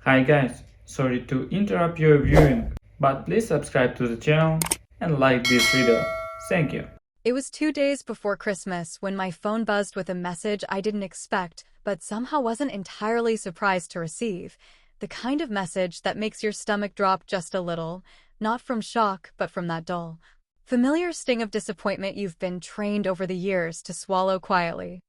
Hi guys, sorry to interrupt your viewing, but please subscribe to the channel and like this video. Thank you. It was 2 days before Christmas when my phone buzzed with a message I didn't expect, but somehow wasn't entirely surprised to receive. The kind of message that makes your stomach drop just a little, not from shock, but from that dull, familiar sting of disappointment you've been trained over the years to swallow quietly.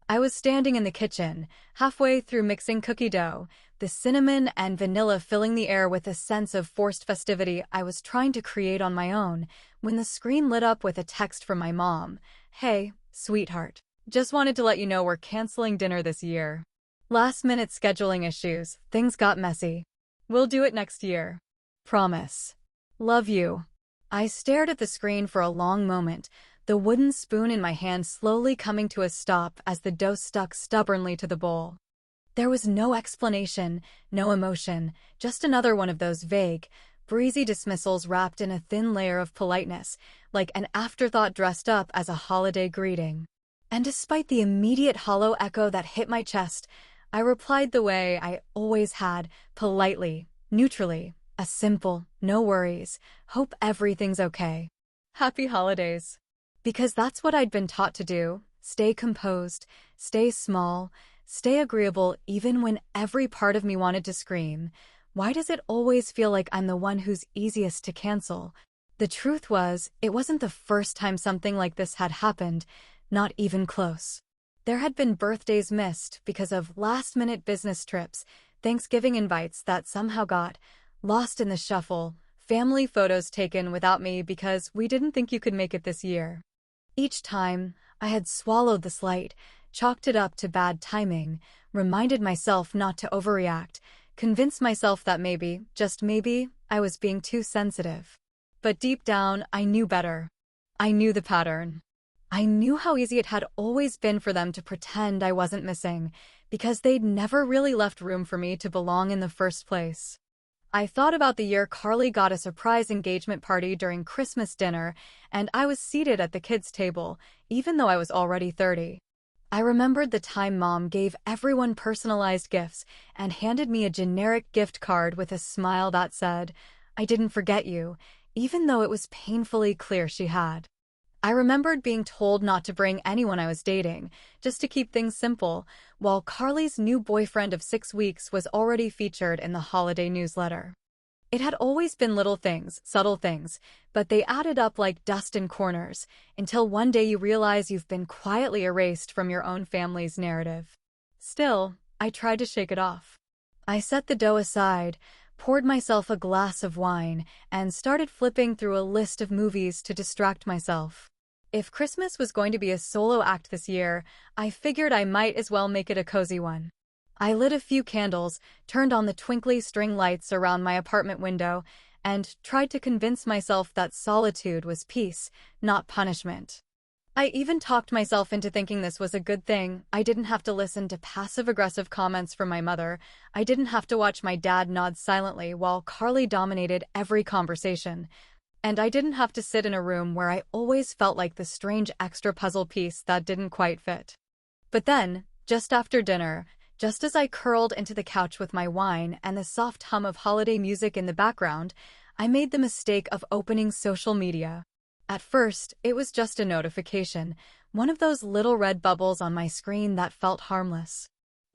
I was standing in the kitchen, halfway through mixing cookie dough, the cinnamon and vanilla filling the air with a sense of forced festivity I was trying to create on my own, when the screen lit up with a text from my mom. "Hey, sweetheart. Just wanted to let you know we're canceling dinner this year. Last-minute scheduling issues, things got messy. We'll do it next year. Promise. Love you." I stared at the screen for a long moment, the wooden spoon in my hand slowly coming to a stop as the dough stuck stubbornly to the bowl. There was no explanation, no emotion, just another one of those vague, breezy dismissals wrapped in a thin layer of politeness, like an afterthought dressed up as a holiday greeting. And despite the immediate hollow echo that hit my chest, I replied the way I always had, politely, neutrally, a simple, no worries, hope everything's okay. Happy holidays. Because that's what I'd been taught to do, stay composed, stay small, stay agreeable even when every part of me wanted to scream. Why does it always feel like I'm the one who's easiest to cancel? The truth was, it wasn't the first time something like this had happened, not even close. There had been birthdays missed because of last-minute business trips, Thanksgiving invites that somehow got lost in the shuffle, family photos taken without me because we didn't think you could make it this year. Each time, I had swallowed the slight, chalked it up to bad timing, reminded myself not to overreact, convinced myself that maybe, just maybe, I was being too sensitive. But deep down, I knew better. I knew the pattern. I knew how easy it had always been for them to pretend I wasn't missing, because they'd never really left room for me to belong in the first place. I thought about the year Carly got a surprise engagement party during Christmas dinner, and I was seated at the kids' table, even though I was already 30. I remembered the time Mom gave everyone personalized gifts and handed me a generic gift card with a smile that said, "I didn't forget you," even though it was painfully clear she had. I remembered being told not to bring anyone I was dating, just to keep things simple, while Carly's new boyfriend of 6 weeks was already featured in the holiday newsletter. It had always been little things, subtle things, but they added up like dust in corners, until one day you realize you've been quietly erased from your own family's narrative. Still, I tried to shake it off. I set the dough aside, poured myself a glass of wine, and started flipping through a list of movies to distract myself. If Christmas was going to be a solo act this year, I figured I might as well make it a cozy one. I lit a few candles, turned on the twinkly string lights around my apartment window, and tried to convince myself that solitude was peace, not punishment. I even talked myself into thinking this was a good thing. I didn't have to listen to passive-aggressive comments from my mother. I didn't have to watch my dad nod silently while Carly dominated every conversation. And I didn't have to sit in a room where I always felt like the strange extra puzzle piece that didn't quite fit. But then, just after dinner, just as I curled into the couch with my wine and the soft hum of holiday music in the background, I made the mistake of opening social media. At first, it was just a notification, one of those little red bubbles on my screen that felt harmless.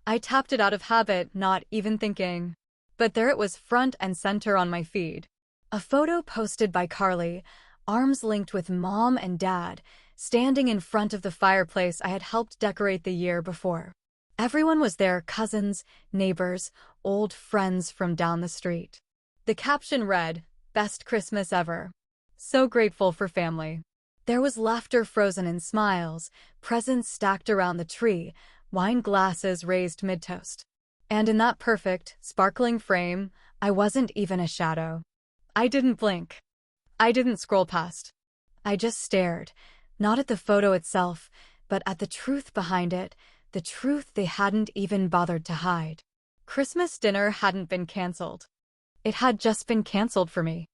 I tapped it out of habit, not even thinking. But there it was front and center on my feed. A photo posted by Carly, arms linked with Mom and Dad, standing in front of the fireplace I had helped decorate the year before. Everyone was there, cousins, neighbors, old friends from down the street. The caption read, "Best Christmas ever. So grateful for family." There was laughter frozen in smiles, presents stacked around the tree, wine glasses raised mid-toast. And in that perfect, sparkling frame, I wasn't even a shadow. I didn't blink. I didn't scroll past. I just stared, not at the photo itself, but at the truth behind it, the truth they hadn't even bothered to hide. Christmas dinner hadn't been canceled. It had just been canceled for me.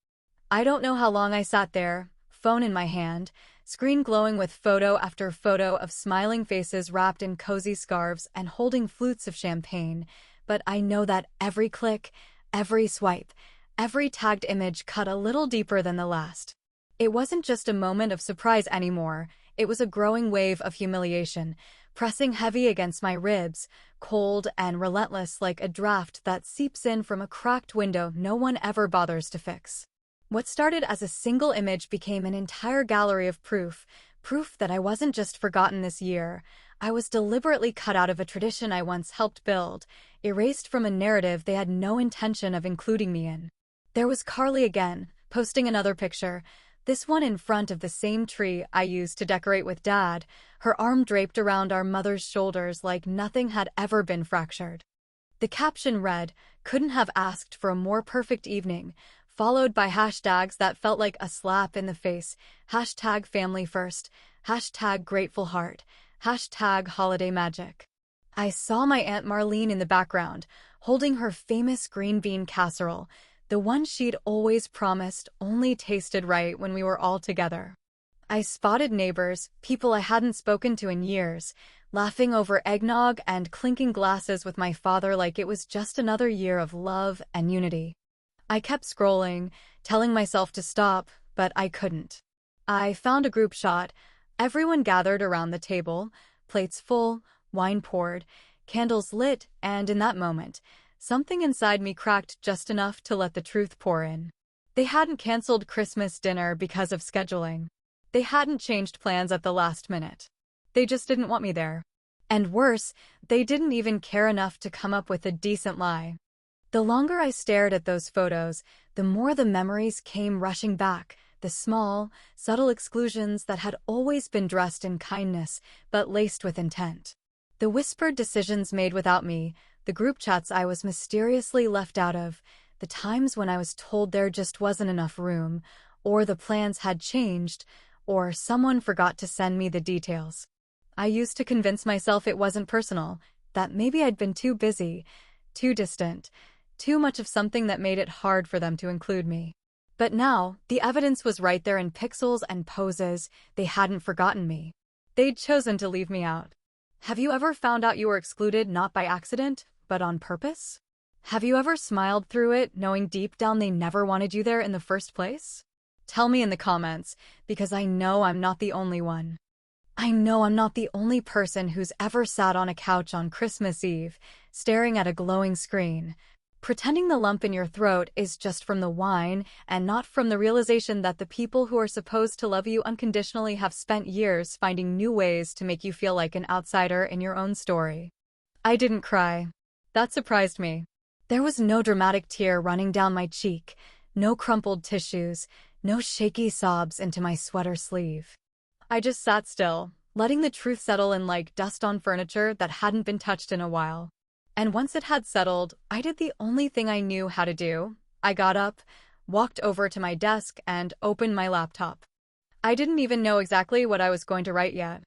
I don't know how long I sat there, phone in my hand, screen glowing with photo after photo of smiling faces wrapped in cozy scarves and holding flutes of champagne, but I know that every click, every swipe, every tagged image cut a little deeper than the last. It wasn't just a moment of surprise anymore, it was a growing wave of humiliation, pressing heavy against my ribs, cold and relentless like a draft that seeps in from a cracked window no one ever bothers to fix. What started as a single image became an entire gallery of proof that I wasn't just forgotten this year. I was deliberately cut out of a tradition I once helped build, erased from a narrative they had no intention of including me in. There was Carly again, posting another picture, this one in front of the same tree I used to decorate with Dad, her arm draped around our mother's shoulders like nothing had ever been fractured. The caption read, "Couldn't have asked for a more perfect evening," followed by hashtags that felt like a slap in the face. Hashtag family first, hashtag grateful heart, hashtag holiday magic. I saw my Aunt Marlene in the background, holding her famous green bean casserole, the one she'd always promised only tasted right when we were all together. I spotted neighbors, people I hadn't spoken to in years, laughing over eggnog and clinking glasses with my father like it was just another year of love and unity. I kept scrolling, telling myself to stop, but I couldn't. I found a group shot, everyone gathered around the table, plates full, wine poured, candles lit, and in that moment, something inside me cracked just enough to let the truth pour in. They hadn't canceled Christmas dinner because of scheduling. They hadn't changed plans at the last minute. They just didn't want me there. And worse, they didn't even care enough to come up with a decent lie. The longer I stared at those photos, the more the memories came rushing back, the small, subtle exclusions that had always been dressed in kindness but laced with intent. The whispered decisions made without me, the group chats I was mysteriously left out of, the times when I was told there just wasn't enough room, or the plans had changed, or someone forgot to send me the details. I used to convince myself it wasn't personal, that maybe I'd been too busy, too distant, too much of something that made it hard for them to include me. But now, the evidence was right there in pixels and poses. They hadn't forgotten me. They'd chosen to leave me out. Have you ever found out you were excluded not by accident, but on purpose? Have you ever smiled through it, knowing deep down they never wanted you there in the first place? Tell me in the comments, because I know I'm not the only one. I know I'm not the only person who's ever sat on a couch on Christmas Eve, staring at a glowing screen, pretending the lump in your throat is just from the wine and not from the realization that the people who are supposed to love you unconditionally have spent years finding new ways to make you feel like an outsider in your own story. I didn't cry. That surprised me. There was no dramatic tear running down my cheek, no crumpled tissues, no shaky sobs into my sweater sleeve. I just sat still, letting the truth settle in like dust on furniture that hadn't been touched in a while. And once it had settled, I did the only thing I knew how to do. I got up, walked over to my desk, and opened my laptop. I didn't even know exactly what I was going to write yet.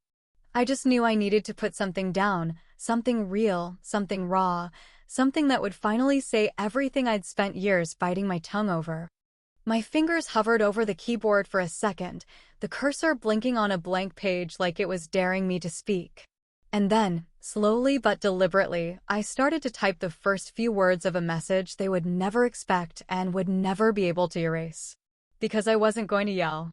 I just knew I needed to put something down, something real, something raw, something that would finally say everything I'd spent years biting my tongue over. My fingers hovered over the keyboard for a second, the cursor blinking on a blank page like it was daring me to speak. And then, slowly but deliberately, I started to type the first few words of a message they would never expect and would never be able to erase. Because I wasn't going to yell.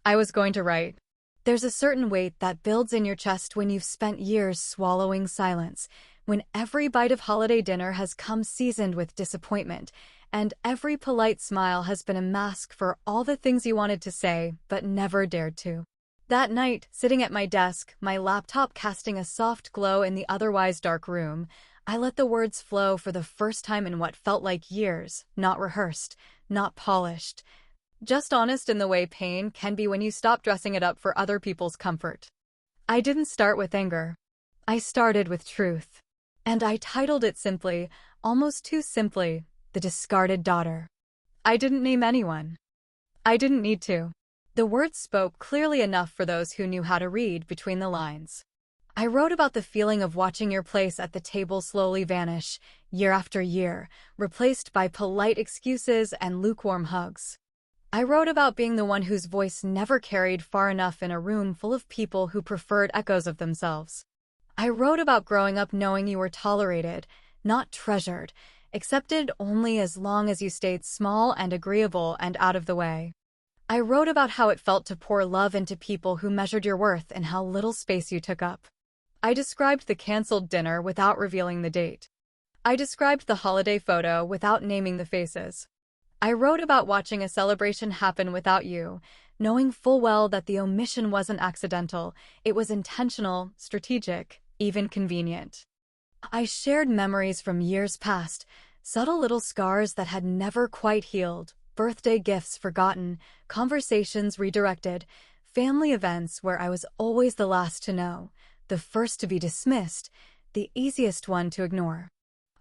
I was going to write. There's a certain weight that builds in your chest when you've spent years swallowing silence, when every bite of holiday dinner has come seasoned with disappointment, and every polite smile has been a mask for all the things you wanted to say but never dared to. That night, sitting at my desk, my laptop casting a soft glow in the otherwise dark room, I let the words flow for the first time in what felt like years, not rehearsed, not polished. Just honest in the way pain can be when you stop dressing it up for other people's comfort. I didn't start with anger. I started with truth. And I titled it simply, almost too simply, The Discarded Daughter. I didn't name anyone. I didn't need to. The words spoke clearly enough for those who knew how to read between the lines. I wrote about the feeling of watching your place at the table slowly vanish, year after year, replaced by polite excuses and lukewarm hugs. I wrote about being the one whose voice never carried far enough in a room full of people who preferred echoes of themselves. I wrote about growing up knowing you were tolerated, not treasured, accepted only as long as you stayed small and agreeable and out of the way. I wrote about how it felt to pour love into people who measured your worth and how little space you took up. I described the canceled dinner without revealing the date. I described the holiday photo without naming the faces. I wrote about watching a celebration happen without you, knowing full well that the omission wasn't accidental, it was intentional, strategic, even convenient. I shared memories from years past, subtle little scars that had never quite healed, birthday gifts forgotten, conversations redirected, family events where I was always the last to know, the first to be dismissed, the easiest one to ignore.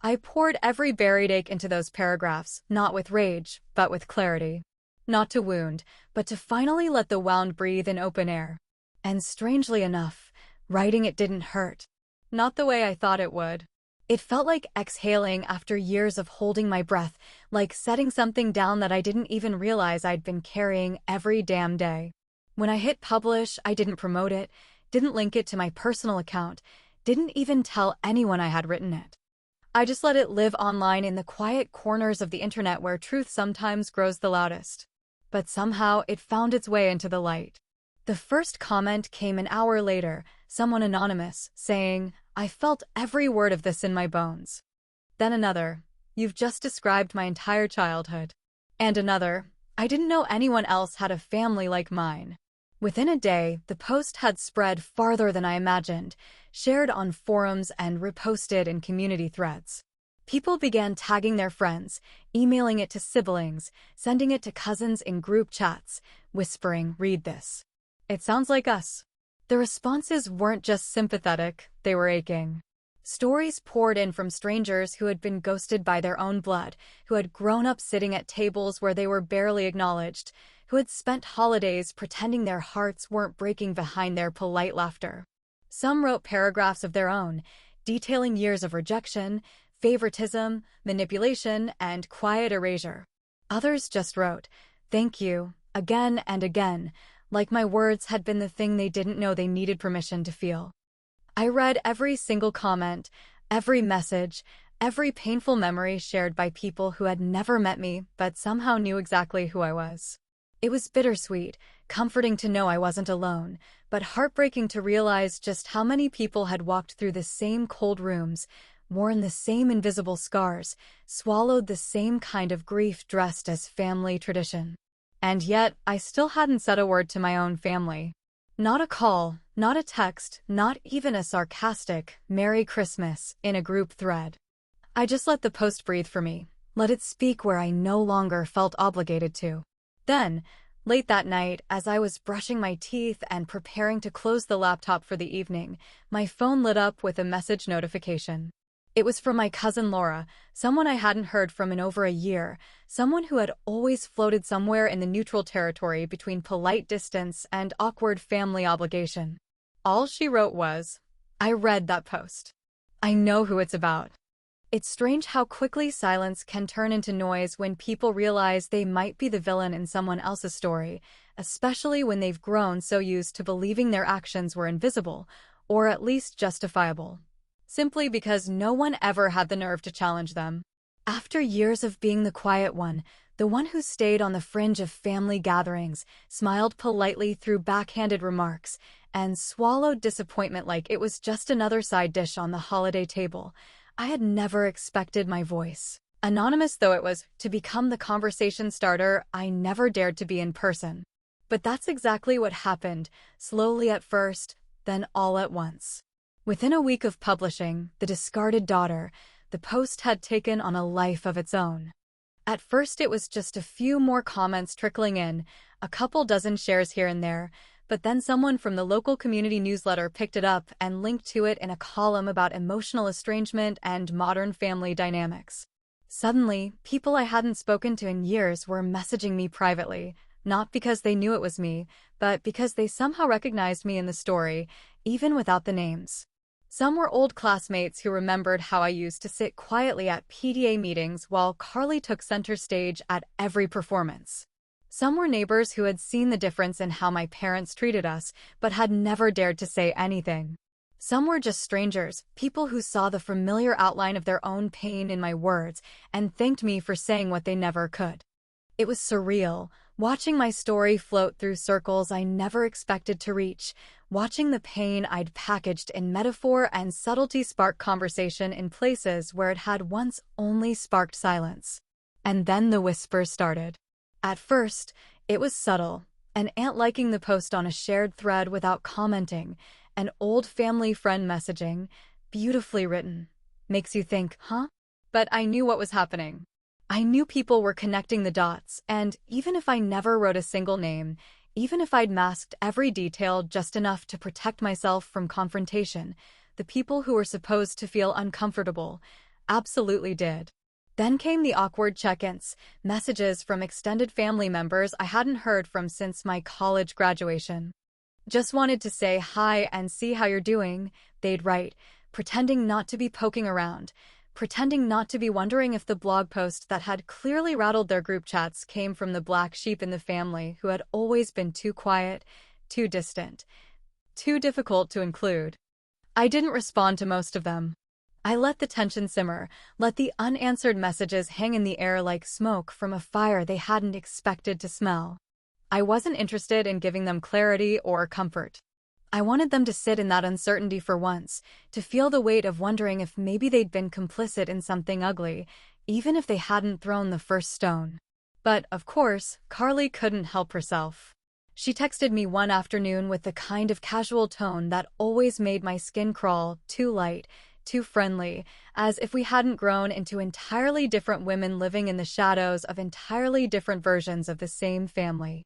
I poured every buried ache into those paragraphs, not with rage, but with clarity. Not to wound, but to finally let the wound breathe in open air. And strangely enough, writing it didn't hurt. Not the way I thought it would. It felt like exhaling after years of holding my breath, like setting something down that I didn't even realize I'd been carrying every damn day. When I hit publish, I didn't promote it, didn't link it to my personal account, didn't even tell anyone I had written it. I just let it live online in the quiet corners of the internet where truth sometimes grows the loudest. But somehow it found its way into the light. The first comment came an hour later, someone anonymous, saying, "I felt every word of this in my bones." Then another, "You've just described my entire childhood." And another, "I didn't know anyone else had a family like mine." Within a day, the post had spread farther than I imagined, shared on forums and reposted in community threads. People began tagging their friends, emailing it to siblings, sending it to cousins in group chats, whispering, "Read this. It sounds like us." The responses weren't just sympathetic, they were aching. Stories poured in from strangers who had been ghosted by their own blood, who had grown up sitting at tables where they were barely acknowledged, who had spent holidays pretending their hearts weren't breaking behind their polite laughter. Some wrote paragraphs of their own, detailing years of rejection, favoritism, manipulation, and quiet erasure. Others just wrote, "Thank you," again and again, like my words had been the thing they didn't know they needed permission to feel. I read every single comment, every message, every painful memory shared by people who had never met me but somehow knew exactly who I was. It was bittersweet, comforting to know I wasn't alone, but heartbreaking to realize just how many people had walked through the same cold rooms, worn the same invisible scars, swallowed the same kind of grief dressed as family tradition. And yet, I still hadn't said a word to my own family. Not a call, not a text, not even a sarcastic "Merry Christmas" in a group thread. I just let the post breathe for me, let it speak where I no longer felt obligated to. Then, late that night, as I was brushing my teeth and preparing to close the laptop for the evening, my phone lit up with a message notification. It was from my cousin Laura, someone I hadn't heard from in over a year, someone who had always floated somewhere in the neutral territory between polite distance and awkward family obligation. All she wrote was, "I read that post. I know who it's about." It's strange how quickly silence can turn into noise when people realize they might be the villain in someone else's story, especially when they've grown so used to believing their actions were invisible, or at least justifiable, simply because no one ever had the nerve to challenge them. After years of being the quiet one, the one who stayed on the fringe of family gatherings, smiled politely through backhanded remarks, and swallowed disappointment like it was just another side dish on the holiday table, I had never expected my voice, anonymous though it was, to become the conversation starter I never dared to be in person. But that's exactly what happened, slowly at first, then all at once. Within a week of publishing The Discarded Daughter, the post had taken on a life of its own. At first it was just a few more comments trickling in, a couple dozen shares here and there, but then someone from the local community newsletter picked it up and linked to it in a column about emotional estrangement and modern family dynamics. Suddenly, people I hadn't spoken to in years were messaging me privately, not because they knew it was me, but because they somehow recognized me in the story, even without the names. Some were old classmates who remembered how I used to sit quietly at PTA meetings while Carly took center stage at every performance. Some were neighbors who had seen the difference in how my parents treated us, but had never dared to say anything. Some were just strangers, people who saw the familiar outline of their own pain in my words and thanked me for saying what they never could. It was surreal, watching my story float through circles I never expected to reach, watching the pain I'd packaged in metaphor and subtlety spark conversation in places where it had once only sparked silence. And then the whispers started. At first, it was subtle, an aunt liking the post on a shared thread without commenting, an old family friend messaging, beautifully written. Makes you think, huh? But I knew what was happening. I knew people were connecting the dots, and even if I never wrote a single name, even if I'd masked every detail just enough to protect myself from confrontation, the people who were supposed to feel uncomfortable absolutely did. Then came the awkward check-ins, messages from extended family members I hadn't heard from since my college graduation. Just wanted to say hi and see how you're doing, they'd write, pretending not to be poking around, pretending not to be wondering if the blog post that had clearly rattled their group chats came from the black sheep in the family who had always been too quiet, too distant, too difficult to include. I didn't respond to most of them. I let the tension simmer, let the unanswered messages hang in the air like smoke from a fire they hadn't expected to smell. I wasn't interested in giving them clarity or comfort. I wanted them to sit in that uncertainty for once, to feel the weight of wondering if maybe they'd been complicit in something ugly, even if they hadn't thrown the first stone. But, of course, Carly couldn't help herself. She texted me one afternoon with the kind of casual tone that always made my skin crawl, too light, too friendly, as if we hadn't grown into entirely different women living in the shadows of entirely different versions of the same family.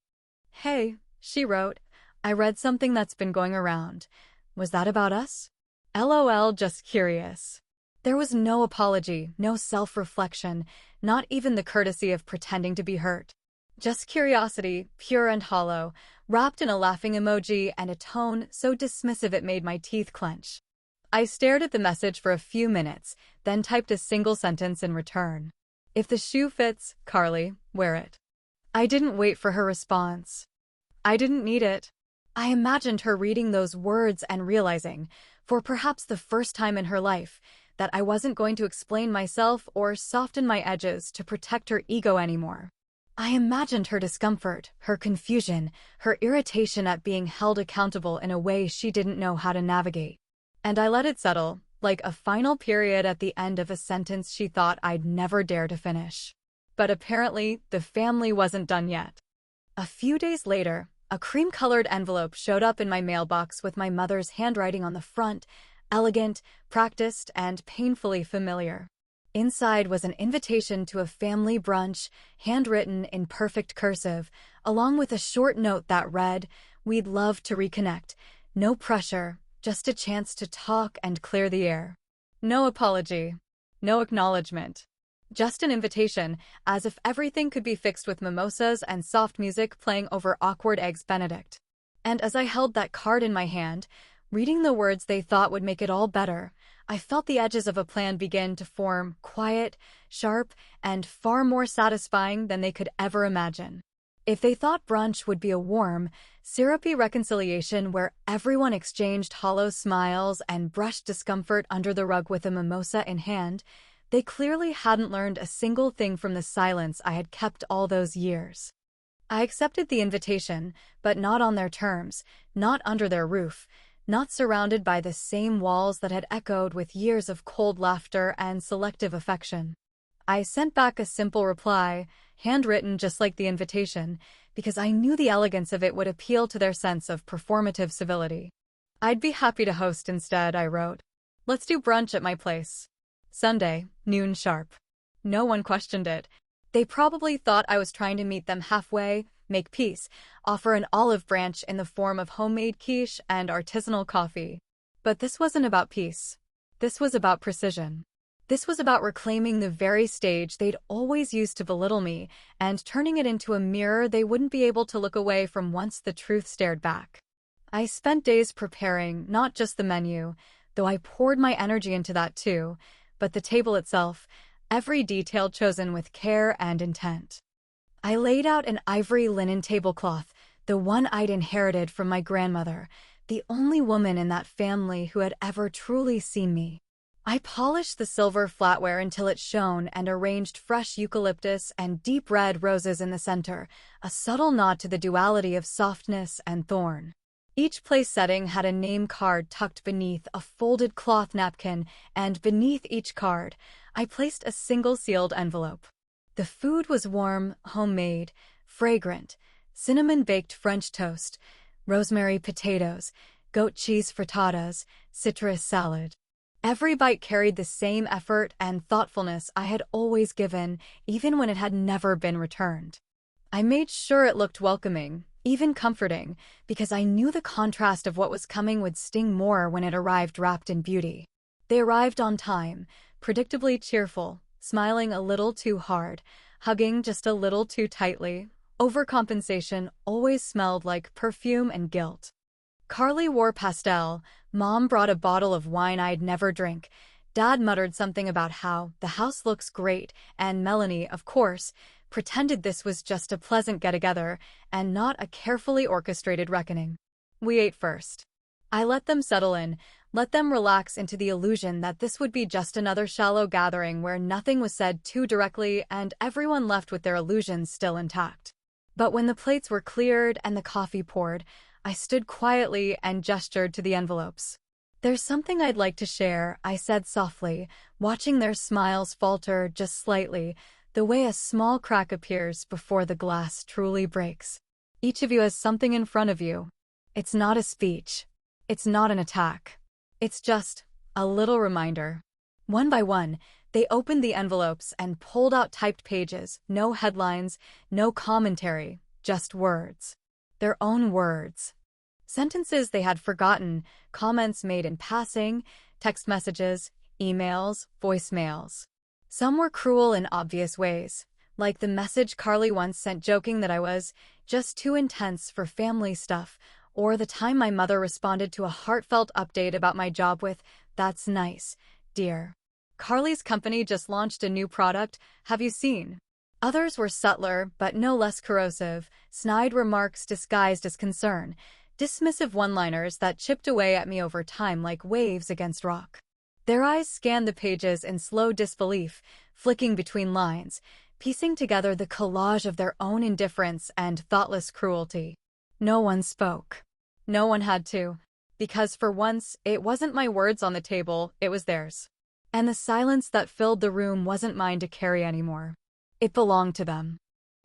"Hey," she wrote, "I read something that's been going around. Was that about us? LOL, just curious." There was no apology, no self-reflection, not even the courtesy of pretending to be hurt. Just curiosity, pure and hollow, wrapped in a laughing emoji and a tone so dismissive it made my teeth clench. I stared at the message for a few minutes, then typed a single sentence in return. "If the shoe fits, Carly, wear it." I didn't wait for her response. I didn't need it. I imagined her reading those words and realizing, for perhaps the first time in her life, that I wasn't going to explain myself or soften my edges to protect her ego anymore. I imagined her discomfort, her confusion, her irritation at being held accountable in a way she didn't know how to navigate. And I let it settle, like a final period at the end of a sentence she thought I'd never dare to finish. But apparently, the family wasn't done yet. A few days later, a cream-colored envelope showed up in my mailbox with my mother's handwriting on the front, elegant, practiced, and painfully familiar. Inside was an invitation to a family brunch, handwritten in perfect cursive, along with a short note that read, "We'd love to reconnect. No pressure, just a chance to talk and clear the air." No apology. No acknowledgement. Just an invitation, as if everything could be fixed with mimosas and soft music playing over awkward eggs Benedict. And as I held that card in my hand, reading the words they thought would make it all better, I felt the edges of a plan begin to form, quiet, sharp, and far more satisfying than they could ever imagine. If they thought brunch would be a warm, syrupy reconciliation where everyone exchanged hollow smiles and brushed discomfort under the rug with a mimosa in hand, they clearly hadn't learned a single thing from the silence I had kept all those years. I accepted the invitation, but not on their terms, not under their roof, not surrounded by the same walls that had echoed with years of cold laughter and selective affection. I sent back a simple reply, handwritten just like the invitation, because I knew the elegance of it would appeal to their sense of performative civility. "I'd be happy to host instead," I wrote. "Let's do brunch at my place. Sunday, noon sharp." No one questioned it. They probably thought I was trying to meet them halfway, make peace, offer an olive branch in the form of homemade quiche and artisanal coffee. But this wasn't about peace. This was about precision. This was about reclaiming the very stage they'd always used to belittle me and turning it into a mirror they wouldn't be able to look away from once the truth stared back. I spent days preparing not just the menu, though I poured my energy into that too, but the table itself, every detail chosen with care and intent. I laid out an ivory linen tablecloth, the one I'd inherited from my grandmother, the only woman in that family who had ever truly seen me. I polished the silver flatware until it shone and arranged fresh eucalyptus and deep red roses in the center, a subtle nod to the duality of softness and thorn. Each place setting had a name card tucked beneath a folded cloth napkin, and beneath each card, I placed a single sealed envelope. The food was warm, homemade, fragrant, cinnamon-baked French toast, rosemary potatoes, goat cheese frittatas, citrus salad. Every bite carried the same effort and thoughtfulness I had always given, even when it had never been returned. I made sure it looked welcoming, even comforting, because I knew the contrast of what was coming would sting more when it arrived wrapped in beauty. They arrived on time, predictably cheerful, smiling a little too hard, hugging just a little too tightly. Overcompensation always smelled like perfume and guilt. Carly wore pastel, Mom brought a bottle of wine I'd never drink, Dad muttered something about how the house looks great, and Melanie, of course, pretended this was just a pleasant get-together and not a carefully orchestrated reckoning. We ate first. I let them settle in, let them relax into the illusion that this would be just another shallow gathering where nothing was said too directly and everyone left with their illusions still intact. But when the plates were cleared and the coffee poured, I stood quietly and gestured to the envelopes. "There's something I'd like to share," I said softly, watching their smiles falter just slightly, the way a small crack appears before the glass truly breaks. Each of you has something in front of you. It's not a speech. It's not an attack. It's just a little reminder. One by one, they opened the envelopes and pulled out typed pages, no headlines, no commentary, just words. Their own words. Sentences they had forgotten, comments made in passing, text messages, emails, voicemails. Some were cruel in obvious ways, like the message Carly once sent joking that I was just too intense for family stuff, or the time my mother responded to a heartfelt update about my job with, "That's nice, dear. Carly's company just launched a new product, have you seen?" Others were subtler, but no less corrosive, snide remarks disguised as concern, dismissive one-liners that chipped away at me over time like waves against rock. Their eyes scanned the pages in slow disbelief, flicking between lines, piecing together the collage of their own indifference and thoughtless cruelty. No one spoke. No one had to, because for once, it wasn't my words on the table, it was theirs. And the silence that filled the room wasn't mine to carry anymore. It belonged to them.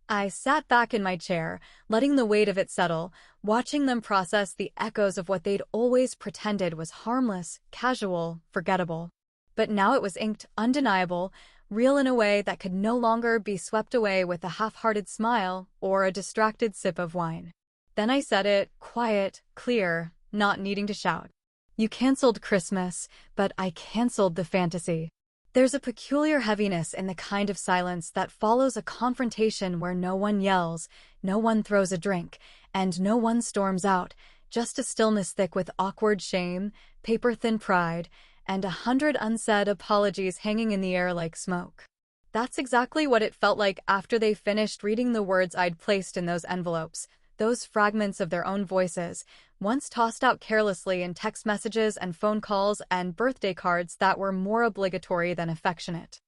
I sat back in my chair, letting the weight of it settle, watching them process the echoes of what they'd always pretended was harmless, casual, forgettable. But now it was inked, undeniable, real in a way that could no longer be swept away with a half-hearted smile or a distracted sip of wine. Then I said it, quiet, clear, not needing to shout. "You canceled Christmas, but I canceled the fantasy." There's a peculiar heaviness in the kind of silence that follows a confrontation where no one yells, no one throws a drink, and no one storms out, just a stillness thick with awkward shame, paper-thin pride, and 100 unsaid apologies hanging in the air like smoke. That's exactly what it felt like after they finished reading the words I'd placed in those envelopes, those fragments of their own voices, once tossed out carelessly in text messages and phone calls and birthday cards that were more obligatory than affectionate.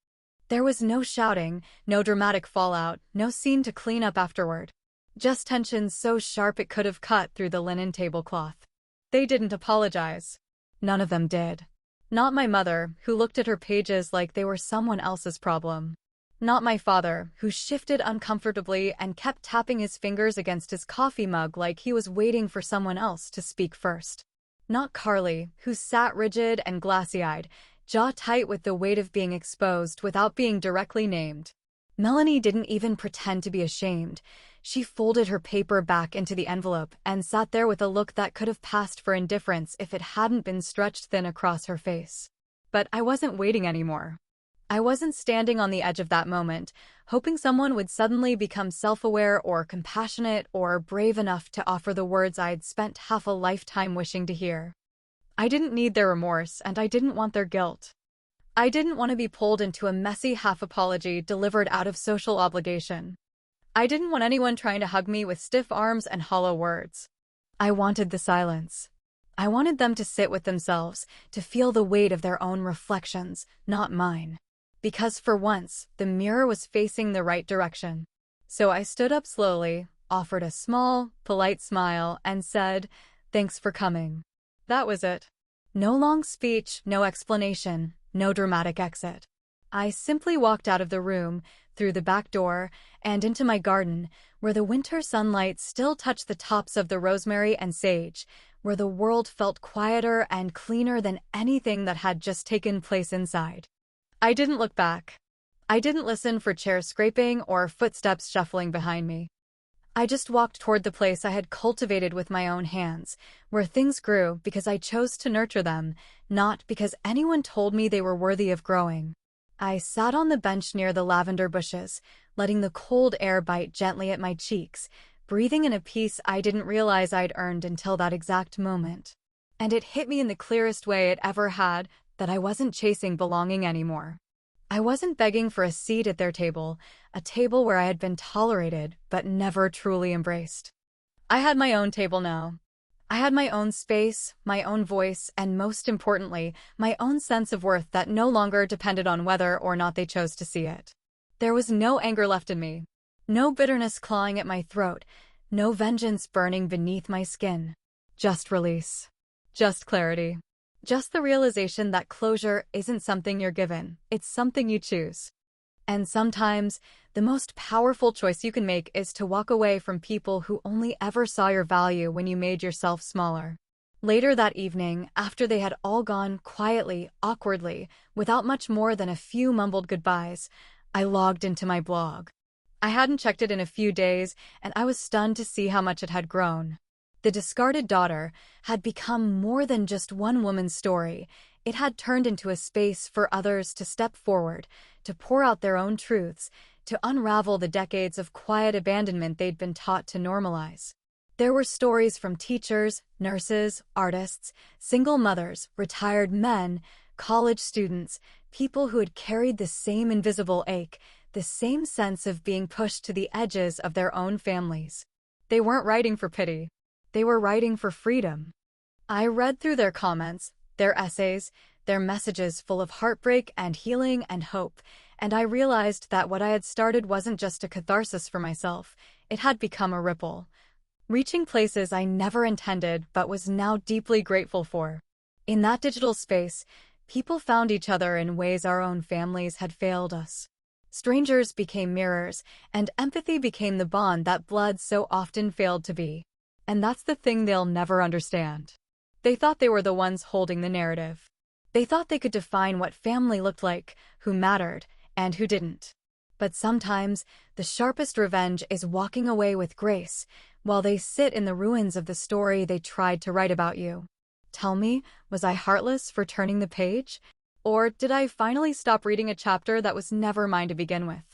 There was no shouting, no dramatic fallout, no scene to clean up afterward. Just tension so sharp it could have cut through the linen tablecloth. They didn't apologize. None of them did. Not my mother, who looked at her pages like they were someone else's problem. Not my father, who shifted uncomfortably and kept tapping his fingers against his coffee mug like he was waiting for someone else to speak first. Not Carly, who sat rigid and glassy-eyed, jaw tight with the weight of being exposed without being directly named. Melanie didn't even pretend to be ashamed. She folded her paper back into the envelope and sat there with a look that could have passed for indifference if it hadn't been stretched thin across her face. But I wasn't waiting anymore. I wasn't standing on the edge of that moment, hoping someone would suddenly become self-aware or compassionate or brave enough to offer the words I'd spent half a lifetime wishing to hear. I didn't need their remorse, and I didn't want their guilt. I didn't want to be pulled into a messy half-apology delivered out of social obligation. I didn't want anyone trying to hug me with stiff arms and hollow words. I wanted the silence. I wanted them to sit with themselves, to feel the weight of their own reflections, not mine. Because for once, the mirror was facing the right direction. So I stood up slowly, offered a small, polite smile, and said, "Thanks for coming." That was it. No long speech, no explanation, no dramatic exit. I simply walked out of the room, through the back door, and into my garden, where the winter sunlight still touched the tops of the rosemary and sage, where the world felt quieter and cleaner than anything that had just taken place inside. I didn't look back. I didn't listen for chairs scraping or footsteps shuffling behind me. I just walked toward the place I had cultivated with my own hands, where things grew because I chose to nurture them, not because anyone told me they were worthy of growing. I sat on the bench near the lavender bushes, letting the cold air bite gently at my cheeks, breathing in a peace I didn't realize I'd earned until that exact moment. And it hit me in the clearest way it ever had that I wasn't chasing belonging anymore. I wasn't begging for a seat at their table, a table where I had been tolerated but never truly embraced. I had my own table now. I had my own space, my own voice, and most importantly, my own sense of worth that no longer depended on whether or not they chose to see it. There was no anger left in me, no bitterness clawing at my throat, no vengeance burning beneath my skin. Just release. Just clarity. Just the realization that closure isn't something you're given, it's something you choose. And sometimes, the most powerful choice you can make is to walk away from people who only ever saw your value when you made yourself smaller. Later that evening, after they had all gone quietly, awkwardly, without much more than a few mumbled goodbyes, I logged into my blog. I hadn't checked it in a few days, and I was stunned to see how much it had grown. The discarded daughter had become more than just one woman's story. It had turned into a space for others to step forward, to pour out their own truths, to unravel the decades of quiet abandonment they'd been taught to normalize. There were stories from teachers, nurses, artists, single mothers, retired men, college students, people who had carried the same invisible ache, the same sense of being pushed to the edges of their own families. They weren't writing for pity. They were writing for freedom. I read through their comments, their essays, their messages full of heartbreak and healing and hope, and I realized that what I had started wasn't just a catharsis for myself, it had become a ripple, reaching places I never intended but was now deeply grateful for. In that digital space, people found each other in ways our own families had failed us. Strangers became mirrors, and empathy became the bond that blood so often failed to be. And that's the thing they'll never understand. They thought they were the ones holding the narrative. They thought they could define what family looked like, who mattered, and who didn't. But sometimes, the sharpest revenge is walking away with grace, while they sit in the ruins of the story they tried to write about you. Tell me, was I heartless for turning the page? Or did I finally stop reading a chapter that was never mine to begin with?